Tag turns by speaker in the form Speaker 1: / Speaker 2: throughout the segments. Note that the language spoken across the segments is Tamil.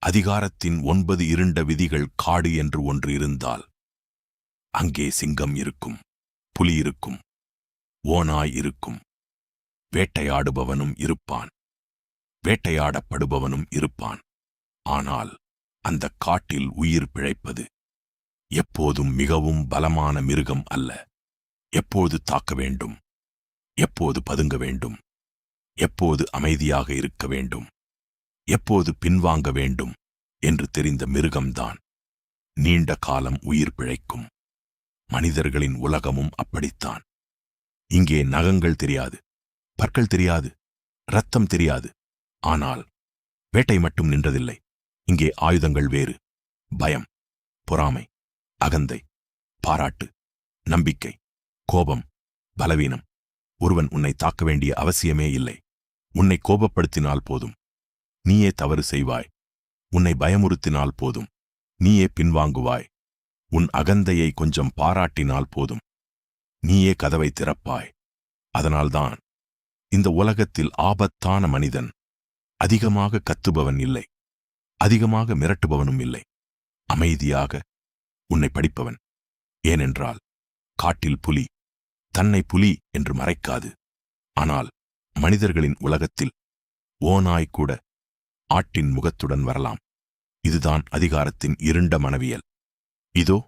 Speaker 1: அதிகாரத்தின் 9 இருண்ட விதிகள். காடு என்று ஒன்று இருந்தால் அங்கே சிங்கம் இருக்கும், புலி இருக்கும், ஓநாய் இருக்கும், வேட்டையாடுபவனும் இருப்பான், வேட்டையாடப்படுபவனும் இருப்பான். ஆனால் அந்த காட்டில் உயிர் பிழைப்பது எப்போதும் மிகவும் பலமான மிருகம் அல்ல. எப்போது தாக்க வேண்டும், எப்போது பதுங்க வேண்டும், எப்போது அமைதியாக இருக்க வேண்டும், எப்போது பின்வாங்க வேண்டும் என்று தெரிந்த மிருகம்தான் நீண்ட காலம் உயிர் பிழைக்கும். மனிதர்களின் உலகமும் அப்படித்தான். இங்கே நகங்கள் தெரியாது, பற்கள் தெரியாது, இரத்தம் தெரியாது. ஆனால் வேட்டை மட்டும் நின்றதில்லை. இங்கே ஆயுதங்கள் வேறு. பயம், பொறாமை, அகந்தை, பாராட்டு, நம்பிக்கை, கோபம், பலவீனம். ஒருவன் உன்னை தாக்க வேண்டிய அவசியமே இல்லை. உன்னை கோபப்படுத்தினால் போதும், நீயே தவறு செய்வாய். உன்னை பயமுறுத்தினால் போதும், நீயே பின்வாங்குவாய். உன் அகந்தையை கொஞ்சம் பாராட்டினால் போதும், நீயே கதவை திறப்பாய். அதனால்தான் இந்த உலகத்தில் ஆபத்தான மனிதன் அதிகமாக கத்துபவன் இல்லை, அதிகமாக மிரட்டுபவனும் இல்லை. அமைதியாக உன்னை படிப்பவன். ஏனென்றால் காட்டில் புலி தன்னை புலி என்று மறைக்காது. ஆனால் மனிதர்களின் உலகத்தில் ஓநாய் கூட ஆட்டின் முகத்துடன் வரலாம். இதுதான் அதிகாரத்தின் இருண்ட மனவியல். இதோ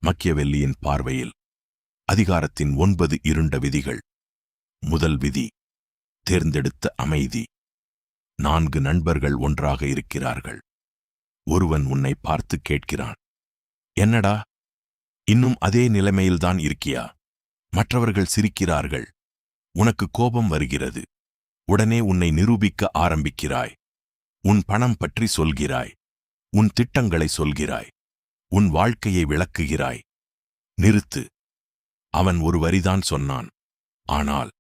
Speaker 1: மக்கியவெல்லியின் பார்வையில் அதிகாரத்தின் 9 இருண்ட விதிகள். முதல் விதி, தேர்ந்தெடுத்த அமைதி. 4 நண்பர்கள் ஒன்றாக இருக்கிறார்கள். ஒருவன் உன்னை பார்த்து கேட்கிறான், என்னடா, இன்னும் அதே நிலைமையில்தான் இருக்கியா? மற்றவர்கள் சிரிக்கிறார்கள். உனக்கு கோபம் வருகிறது. உடனே உன்னை நிரூபிக்க ஆரம்பிக்கிறாய். உன் பணம் பற்றி சொல்கிறாய், உன் திட்டங்களை சொல்கிறாய், உன் வாழ்க்கையை விளக்குகிறாய். நிறுத்து. அவன் ஒரு வரிதான் சொன்னான், ஆனால்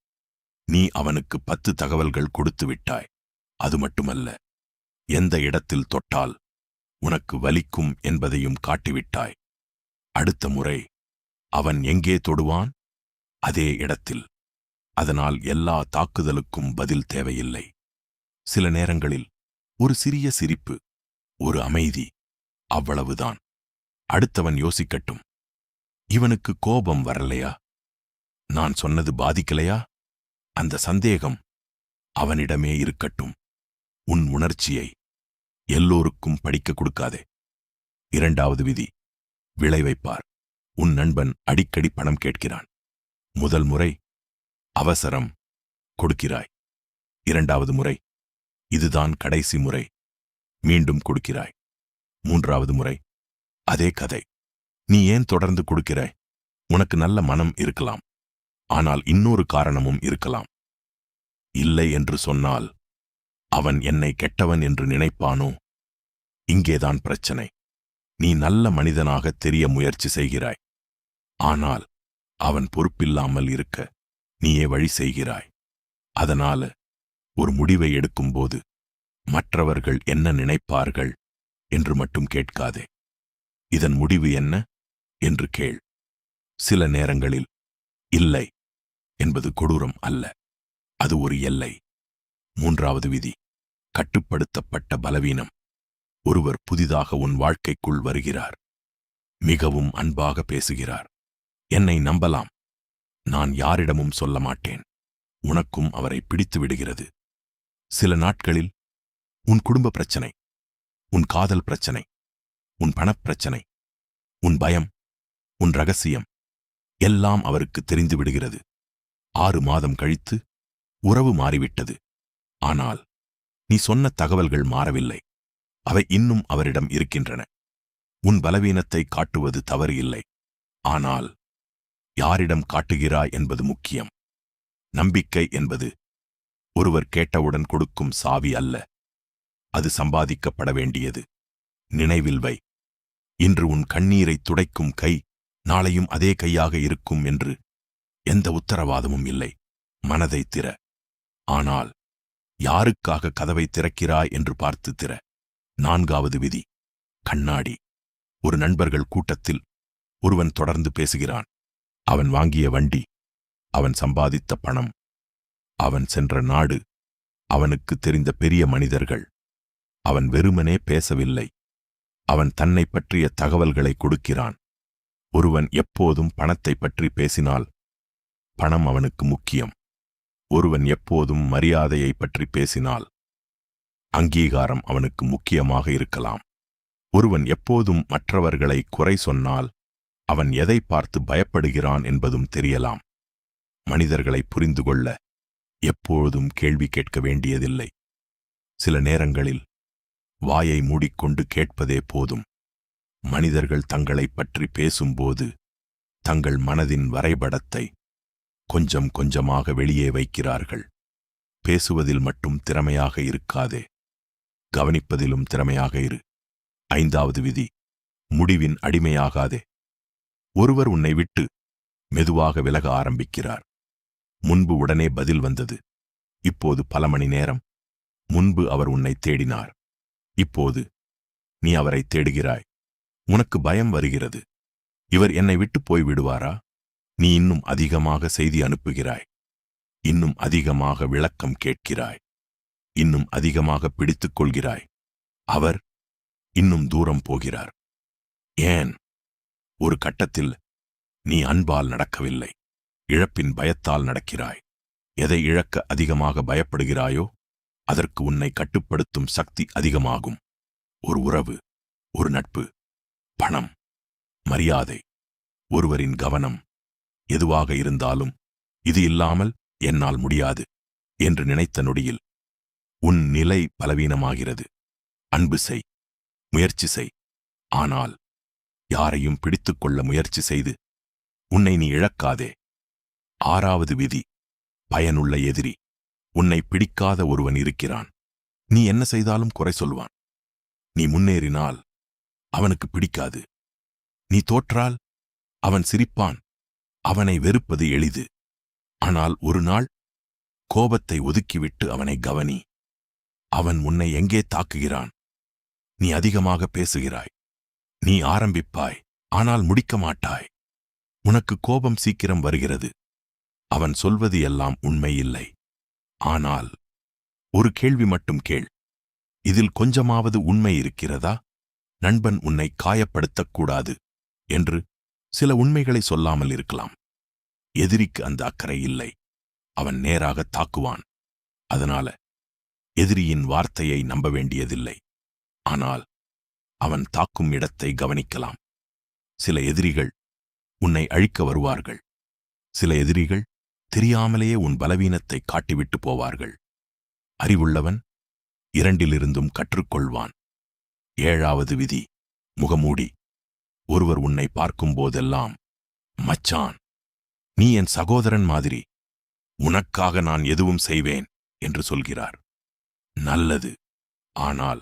Speaker 1: நீ அவனுக்கு 10 தகவல்கள் கொடுத்து விட்டாய். அது மட்டுமல்ல, எந்த இடத்தில் தொட்டால் உனக்கு வலிக்கும் என்பதையும் காட்டிவிட்டாய். அடுத்த முறை அவன் எங்கே தொடுவான்? அதே இடத்தில். அதனால் எல்லா தாக்குதலுக்கும் பதில் தேவையில்லை. சில நேரங்களில் ஒரு சிறிய சிரிப்பு, ஒரு அமைதி, அவ்வளவுதான். அடுத்தவன் யோசிக்கட்டும், இவனுக்கு கோபம் வரலையா? நான் சொன்னது பாதிக்கலையா? அந்த சந்தேகம் அவனிடமே இருக்கட்டும். உன் உணர்ச்சியை எல்லோருக்கும் படிக்க கொடுக்காதே. இரண்டாவது விதி, விளைவைப்பார். உன் நண்பன் அடிக்கடி பணம் கேட்கிறான். முதல் முறை அவசரம் கொடுக்கிறாய். இரண்டாவது முறை இதுதான் கடைசி முறை, மீண்டும் கொடுக்கிறாய். மூன்றாவது முறை அதே கதை. நீ ஏன் தொடர்ந்து கொடுக்கிறாய்? உனக்கு நல்ல மனம் இருக்கலாம், ஆனால் இன்னொரு காரணமும் இருக்கலாம். இல்லை என்று சொன்னால் அவன் என்னை கெட்டவன் என்று நினைப்பானோ? இங்கேதான் பிரச்சனை. நீ நல்ல மனிதனாக தெரிய முயற்சி செய்கிறாய், ஆனால் அவன் பொறுப்பில்லாமல் இருக்க நீயே வழி செய்கிறாய். அதனால ஒரு முடிவை எடுக்கும்போது மற்றவர்கள் என்ன நினைப்பார்கள் என்று மட்டும் கேட்காதே. இதன் முடிவு என்ன என்று கேள். சில நேரங்களில் இல்லை என்பது கொடூரம் அல்ல, அது ஒரு எல்லை. மூன்றாவது விதி, கட்டுப்படுத்தப்பட்ட பலவீனம். ஒருவர் புதிதாக உன் வாழ்க்கைக்குள் வருகிறார். மிகவும் அன்பாக பேசுகிறார். என்னை நம்பலாம், நான் யாரிடமும் சொல்ல மாட்டேன். உனக்கும் அவரை பிடித்து விடுகிறது. சில நாட்களில் உன் குடும்ப பிரச்சனை, உன் காதல் பிரச்சனை, உன் பணப்பிரச்சனை, உன் பயம், உன் ரகசியம் எல்லாம் அவருக்கு தெரிந்து விடுகிறது. 6 மாதம் கழித்து உறவு மாறிவிட்டது. ஆனால் நீ சொன்ன தகவல்கள் மாறவில்லை. அவை இன்னும் அவரிடம் இருக்கின்றன. உன் பலவீனத்தை காட்டுவது தவறு இல்லை, ஆனால் யாரிடம் காட்டுகிறாய் என்பது முக்கியம். நம்பிக்கை என்பது ஒருவர் கேட்டவுடன் கொடுக்கும் சாவி அல்ல, அது சம்பாதிக்கப்பட வேண்டியது. நினைவில் வை, இன்று உன் கண்ணீரை துடைக்கும் கை நாளையும் அதே கையாக இருக்கும் என்று எந்த உத்தரவாதமும் இல்லை. மனதை திற. ஆனால் யாருக்காக கதவை திறக்கிறாய் என்று பார்த்து திற. நான்காவது விதி, கண்ணாடி. ஒரு நண்பர்கள் கூட்டத்தில் ஒருவன் தொடர்ந்து பேசுகிறான். அவன் வாங்கிய வண்டி, அவன் சம்பாதித்த பணம், அவன் சென்ற நாடு, அவனுக்கு தெரிந்த பெரிய மனிதர்கள். அவன் வெறுமனே பேசவில்லை. அவன் தன்னை பற்றிய தகவல்களை கொடுக்கிறான். ஒருவன் எப்போதும் பணத்தை பற்றி பேசினால் பணம் அவனுக்கு முக்கியம். ஒருவன் எப்போதும் மரியாதையை பற்றி பேசினால் அங்கீகாரம் அவனுக்கு முக்கியமாக இருக்கலாம். ஒருவன் எப்போதும் மற்றவர்களை குறை சொன்னால் அவன் எதை பார்த்து பயப்படுகிறான் என்பதும் தெரியலாம். மனிதர்களை புரிந்து கொள்ள எப்பொழுதும் கேள்வி கேட்க வேண்டியதில்லை. சில நேரங்களில் வாயை மூடிக்கொண்டு கேட்பதே போதும். மனிதர்கள் தங்களை பற்றி பேசும்போது தங்கள் மனதின் வரைபடத்தை கொஞ்சம் கொஞ்சமாக வெளியே வைக்கிறார்கள். பேசுவதில் மட்டும் திறமையாக இருக்காதே, கவனிப்பதிலும் திறமையாக இரு. 5வது விதி, முடிவின் அடிமையாகாதே. ஒருவர் உன்னை விட்டு மெதுவாக விலக ஆரம்பிக்கிறார். முன்பு உடனே பதில் வந்தது, இப்போது பல மணி நேரம். முன்பு அவர் உன்னை தேடினார், இப்போது நீ அவரை தேடுகிறாய். உனக்கு பயம் வருகிறது. இவர் என்னை விட்டு போய் விடுவாரா? நீ இன்னும் அதிகமாக செய்தி அனுப்புகிறாய், இன்னும் அதிகமாக விளக்கம் கேட்கிறாய், இன்னும் அதிகமாக பிடித்துக் கொள்கிறாய். அவர் இன்னும் தூரம் போகிறார். ஏன்? ஒரு கட்டத்தில் நீ அன்பால் நடக்கவில்லை, இழப்பின் பயத்தால் நடக்கிறாய். எதை இழக்க அதிகமாக பயப்படுகிறாயோ அதற்கு உன்னை கட்டுப்படுத்தும் சக்தி அதிகமாகும். ஒரு உறவு, ஒரு நட்பு, பணம், மரியாதை, ஒருவரின் கவனம், எதுவாக இருந்தாலும் இது இல்லாமல் என்னால் முடியாது என்று நினைத்த நொடியில் உன் நிலை பலவீனமாகிறது. அன்பு செய், முயற்சி செய். ஆனால் யாரையும் பிடித்துக்கொள்ள முயற்சி செய்து உன்னை நீ இழக்காதே. 6வது விதி, பயனுள்ள எதிரி. உன்னை பிடிக்காத ஒருவன் இருக்கிறான். நீ என்ன செய்தாலும் குறை சொல்வான். நீ முன்னேறினால் அவனுக்கு பிடிக்காது. நீ தோற்றால் அவன் சிரிப்பான். அவனை வெறுப்பது எளிது. ஆனால் ஒரு நாள் கோபத்தை ஒதுக்கிவிட்டு அவனை கவனி. அவன் உன்னை எங்கே தாக்குகிறான்? நீ அதிகமாக பேசுகிறாய். நீ ஆரம்பிப்பாய், ஆனால் முடிக்க மாட்டாய். உனக்கு கோபம் சீக்கிரம் வருகிறது. அவன் சொல்வது எல்லாம் உண்மையில்லை. ஆனால் ஒரு கேள்வி மட்டும் கேள், இதில் கொஞ்சமாவது உண்மை இருக்கிறதா? நண்பன் உன்னை காயப்படுத்தக்கூடாது என்று சில உண்மைகளை சொல்லாமல் இருக்கலாம். எதிரிக்கு அந்த அக்கறை இல்லை. அவன் நேராக தாக்குவான். அதனால எதிரியின் வார்த்தையை நம்ப வேண்டியதில்லை. ஆனால் அவன் தாக்கும் இடத்தை கவனிக்கலாம். சில எதிரிகள் உன்னை அழிக்க வருவார்கள். சில எதிரிகள் தெரியாமலேயே உன் பலவீனத்தை காட்டிவிட்டு போவார்கள். அறிவுள்ளவன் இரண்டிலிருந்தும் கற்றுக்கொள்வான். 7வது விதி, முகமூடி. ஒருவர் உன்னை பார்க்கும்போதெல்லாம், மச்சான், நீ என் சகோதரன் மாதிரி, உனக்காக நான் எதுவும் செய்வேன் என்று சொல்கிறார். நல்லது. ஆனால்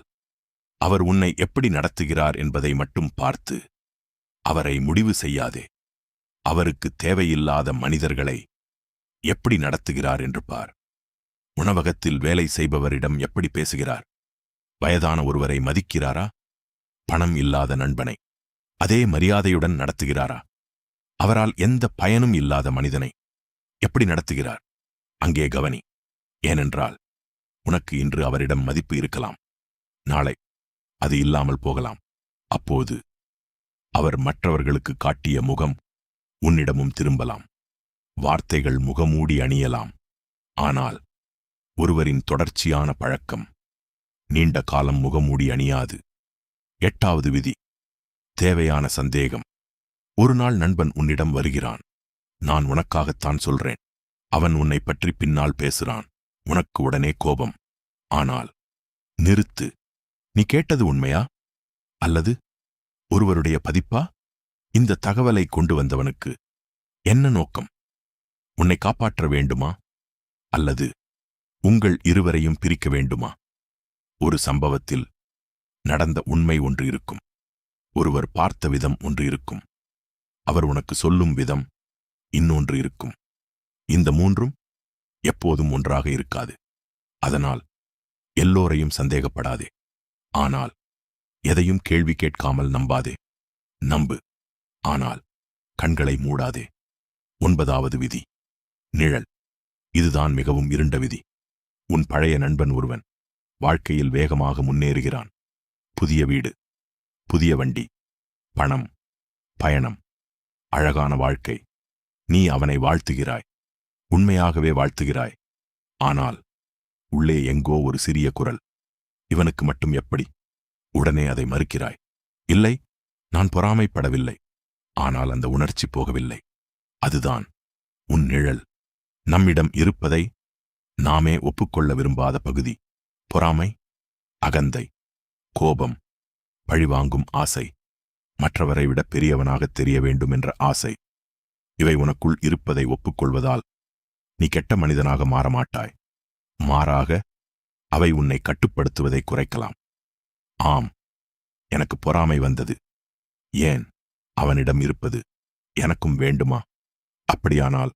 Speaker 1: அவர் உன்னை எப்படி நடத்துகிறார் என்பதை மட்டும் பார்த்து அவரை முடிவு செய்யாதே. அவருக்கு தேவையில்லாத மனிதர்களை எப்படி நடத்துகிறார் என்று பார். உணவகத்தில் வேலை செய்பவரிடம் எப்படி பேசுகிறார்? வயதான ஒருவரை மதிக்கிறாரா? பணம் இல்லாத நண்பனை அதே மரியாதையுடன் நடத்துகிறாரா? அவரால் எந்த பயனும் இல்லாத மனிதனை எப்படி நடத்துகிறார்? அங்கே கவனி. ஏனென்றால் உனக்கு இன்று அவரிடம் மதிப்பு இருக்கலாம், நாளை அது இல்லாமல் போகலாம். அப்போது அவர் மற்றவர்களுக்கு காட்டிய முகம் உன்னிடமும் திரும்பலாம். வார்த்தைகள் முகமூடி அணியலாம், ஆனால் ஒருவரின் தொடர்ச்சியான பழக்கம் நீண்ட காலம் முகமூடி அணியாது. 8வது விதி, தேவையான சந்தேகம். ஒரு நாள் நண்பன் உன்னிடம் வருகிறான். நான் உனக்காகத்தான் சொல்றேன். அவன் உன்னை பற்றி பின்னால் பேசுறான். உனக்கு உடனே கோபம். ஆனால் நிறுத்து. நீ கேட்டது உண்மையா? அல்லது ஒருவருடைய பதிப்பா? இந்த தகவலை கொண்டு வந்தவனுக்கு என்ன நோக்கம்? உன்னை காப்பாற்ற வேண்டுமா? அல்லது உங்கள் இருவரையும் பிரிக்க வேண்டுமா? ஒரு சம்பவத்தில் நடந்த உண்மை ஒன்று இருக்கும். ஒருவர் பார்த்த விதம் ஒன்று இருக்கும். அவர் உனக்கு சொல்லும் விதம் இன்னொன்று இருக்கும். இந்த மூன்றும் எப்போதும் ஒன்றாக இருக்காது. அதனால் எல்லோரையும் சந்தேகப்படாதே. ஆனால் எதையும் கேள்வி கேட்காமல் நம்பாதே. நம்பு, ஆனால் கண்களை மூடாதே. 9வது விதி, நிழல். இதுதான் மிகவும் இருண்ட விதி. உன் பழைய நண்பன் ஒருவன் வாழ்க்கையில் வேகமாக முன்னேறுகிறான். புதிய வீடு, புதிய வண்டி, பணம், பயணம், அழகான வாழ்க்கை. நீ அவனை வாழ்த்துகிறாய், உண்மையாகவே வாழ்த்துகிறாய். ஆனால் உள்ளே எங்கோ ஒரு சிறிய குரல், இவனுக்கு மட்டும் எப்படி? உடனே அதை மறுக்கிறாய். இல்லை, நான் பொறாமைப்படவில்லை. ஆனால் அந்த உணர்ச்சி போகவில்லை. அதுதான் உன் நிழல். நம்மிடம் இருப்பதை நாமே ஒப்புக்கொள்ள விரும்பாத பகுதி. பொறாமை, அகந்தை, கோபம், பழிவாங்கும் ஆசை, மற்றவரை விட பெரியவனாகத் தெரிய வேண்டும் என்ற ஆசை. இவை உனக்குள் இருப்பதை ஒப்புக்கொள்வதால் நீ கெட்ட மனிதனாக மாறமாட்டாய். மாறாக அவை உன்னை கட்டுப்படுத்துவதை குறைக்கலாம். ஆம், எனக்கு பொறாமை வந்தது. ஏன்? அவனிடம் இருப்பது எனக்கும் வேண்டுமா? அப்படியானால்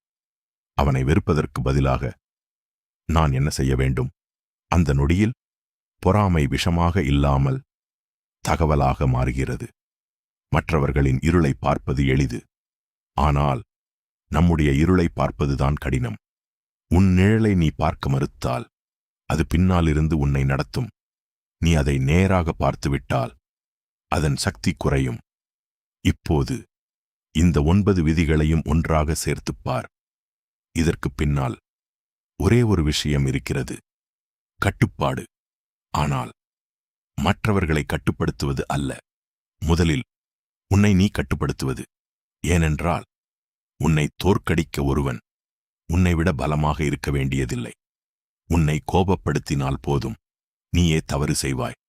Speaker 1: அவனை வெறுப்பதற்கு பதிலாக நான் என்ன செய்ய வேண்டும்? அந்த நொடியில் பொறாமை விஷமாக இல்லாமல் தகவலாக மாறுகிறது. மற்றவர்களின் இருளை பார்ப்பது எளிது. ஆனால் நம்முடைய இருளை பார்ப்பதுதான் கடினம். உன் நிழலை நீ பார்க்க மறுத்தால் அது பின்னாலிருந்து உன்னை நடத்தும். நீ அதை நேராக பார்த்துவிட்டால் அதன் சக்தி குறையும். இப்போது இந்த 9 விதிகளையும் ஒன்றாக சேர்த்துப்பார். இதற்கு பின்னால் ஒரே ஒரு விஷயம் இருக்கிறது, கட்டுப்பாடு. ஆனால் மற்றவர்களை கட்டுப்படுத்துவது அல்ல. முதலில் உன்னை நீ கட்டுப்படுத்துவது. ஏனென்றால் உன்னை தோற்கடிக்க ஒருவன் உன்னை விட பலமாக இருக்க வேண்டியதில்லை. உன்னை கோபப்படுத்தினால் போதும், நீயே தவறு செய்வாய்.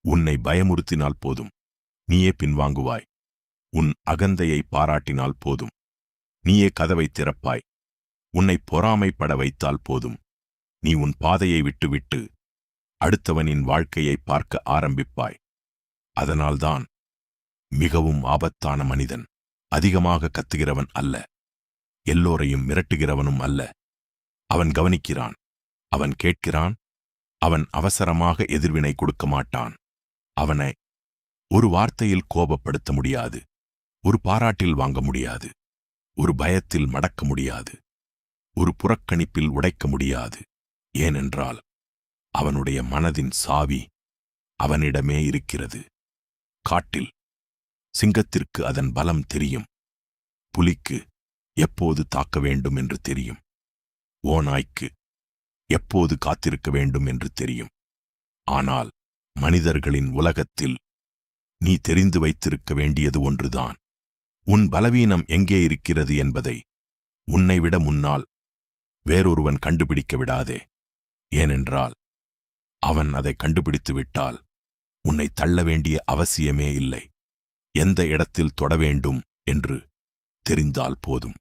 Speaker 1: உன்னை பயமுறுத்தினால் போதும், நீயே பின்வாங்குவாய். உன் அகந்தையை பாராட்டினால் போதும், நீயே கதவை திறப்பாய். உன்னை பொறாமைப்பட வைத்தால் போதும், நீ உன் பாதையை விட்டுவிட்டு அடுத்தவனின் வாழ்க்கையை பார்க்க ஆரம்பிப்பாய். அதனால்தான் மிகவும் ஆபத்தான மனிதன் அதிகமாக கத்துகிறவன் அல்ல, எல்லோரையும் மிரட்டுகிறவனும் அல்ல. அவன் கவனிக்கிறான், அவன் கேட்கிறான், அவன் அவசரமாக எதிர்வினை கொடுக்க மாட்டான். அவனை ஒரு வார்த்தையில் கோபப்படுத்த முடியாது, ஒரு பாராட்டில் வாங்க முடியாது, ஒரு பயத்தில் மடக்க முடியாது, ஒரு புறக்கணிப்பில் உடைக்க முடியாது. ஏனென்றால் அவனுடைய மனதின் சாவி அவனிடமே இருக்கிறது. காட்டில் சிங்கத்திற்கு அதன் பலம் தெரியும், புலிக்கு எப்போது தாக்க வேண்டும் என்று தெரியும், ஓநாய்க்கு எப்போது காத்திருக்க வேண்டும் என்று தெரியும். ஆனால் மனிதர்களின் உலகத்தில் நீ தெரிந்து வைத்திருக்க வேண்டியது ஒன்றுதான். உன் பலவீனம் எங்கே இருக்கிறது என்பதை உன்னை விட முன்னால் வேறொருவன் கண்டுபிடிக்க விடாதே. ஏனென்றால் அவன் அதை கண்டுபிடித்து விட்டால் உன்னை தள்ள வேண்டிய அவசியமே இல்லை. எந்த இடத்தில் தொட வேண்டும் என்று தெரிந்தால் போதும்.